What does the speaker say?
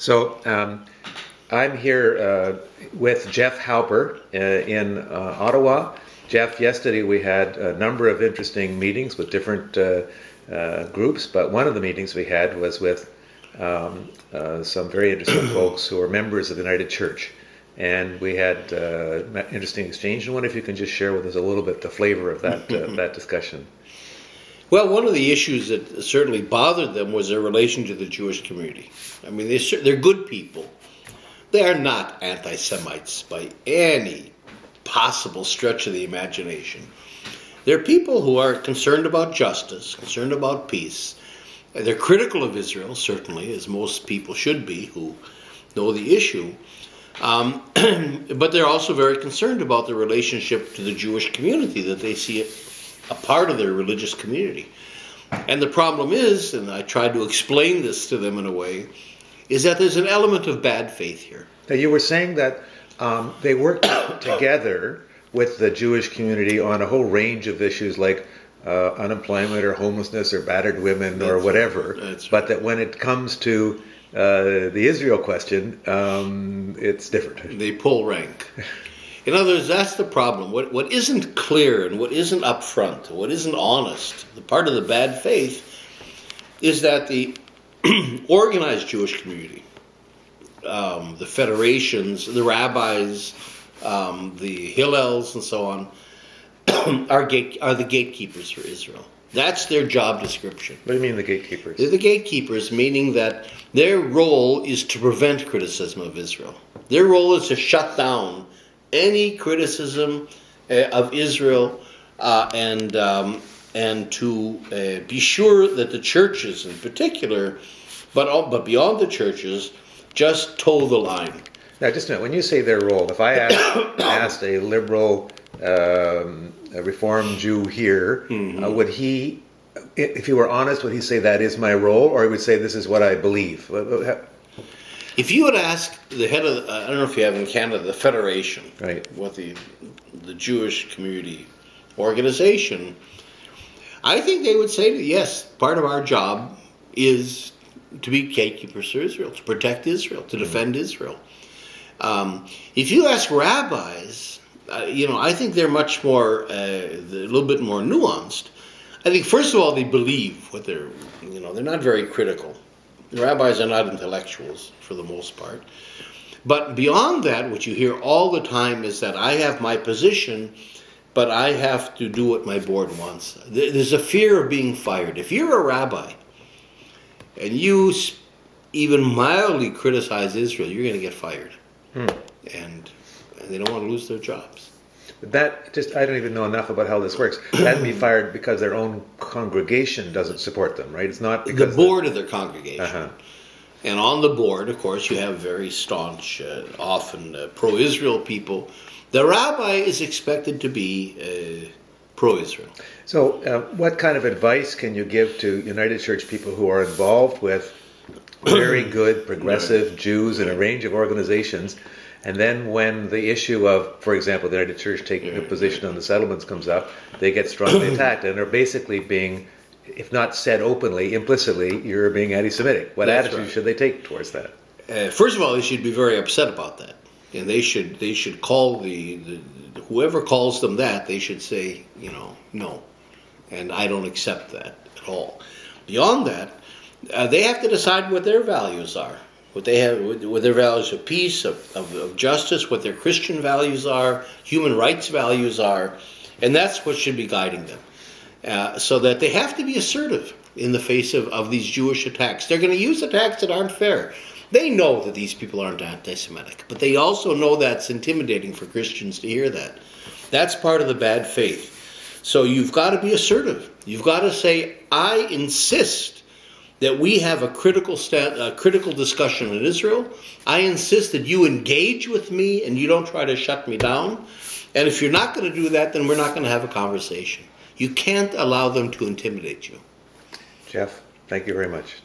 So I'm here with Jeff Halper in Ottawa. Jeff, yesterday we had a number of interesting meetings with different groups, but one of the meetings we had was with some very interesting folks who are members of the United Church. And we had an interesting exchange. And I wonder if you can just share with us a little bit the flavor of that that discussion. Well, one of the issues that certainly bothered them was their relation to the Jewish community. I mean, they're good people. They are not anti-Semites by any possible stretch of the imagination. They're people who are concerned about justice, concerned about peace. They're critical of Israel, certainly, as most people should be who know the issue. But they're also very concerned about the relationship to the Jewish community, that they see it a part of their religious community. And the problem is, and I tried to explain this to them in a way, is that there's an element of bad faith here. Now, you were saying that they work together with the Jewish community on a whole range of issues like unemployment or homelessness or battered women or whatever, That's right. But that when it comes to the Israel question, it's different. They pull rank. In other words, that's the problem. What isn't clear and what isn't upfront, what isn't honest, the part of the bad faith, is that the organized Jewish community, the federations, the rabbis, the Hillels, and so on, are the gatekeepers for Israel. That's their job description. What do you mean the gatekeepers? They're the gatekeepers, meaning that their role is to prevent criticism of Israel. Their role is to shut down any criticism of Israel and to be sure that the churches in particular, but beyond the churches, just toe the line. Now, just a minute. When you say their role, if I asked a liberal, a Reformed Jew here, would he, if he were honest, would he say that is my role, or he would say this is what I believe? If you would ask the head of, I don't know if you have in Canada, the Federation, right, what the Jewish community organization, I think they would say that yes, part of our job is to be gatekeepers for Israel, to protect Israel, to defend Israel. If you ask rabbis, I think they're much more, a little bit more nuanced. I think, first of all, they believe what they're not very critical. The rabbis are not intellectuals, for the most part. But beyond that, what you hear all the time is that I have my position, but I have to do what my board wants. There's a fear of being fired. If you're a rabbi, and you even mildly criticize Israel, you're going to get fired. And they don't want to lose their jobs. I don't even know enough about how this works. That'd be fired because their own congregation doesn't support them, right? It's not because the board of their congregation. And on the board, of course, you have very staunch, often pro-Israel people. The rabbi is expected to be pro-Israel. So what kind of advice can you give to United Church people who are involved with very good progressive Jews in a range of organizations, and then when the issue of, for example, the United Church taking a position on the settlements comes up, they get strongly attacked, and they're basically being, if not said openly, implicitly, you're being anti-Semitic. What attitude should they take towards that? First of all, they should be very upset about that, and they should call the whoever calls them that. They should say, no, and I don't accept that at all. Beyond that, they have to decide what their values are, what their values of peace, of justice, what their Christian values are, human rights values are, and that's what should be guiding them. So that they have to be assertive in the face of these Jewish attacks. They're going to use attacks that aren't fair. They know that these people aren't anti-Semitic, but they also know that's intimidating for Christians to hear that. That's part of the bad faith. So you've got to be assertive. You've got to say, I insist that we have a critical discussion in Israel. I insist that you engage with me and you don't try to shut me down. And if you're not going to do that, then we're not going to have a conversation. You can't allow them to intimidate you. Jeff, thank you very much.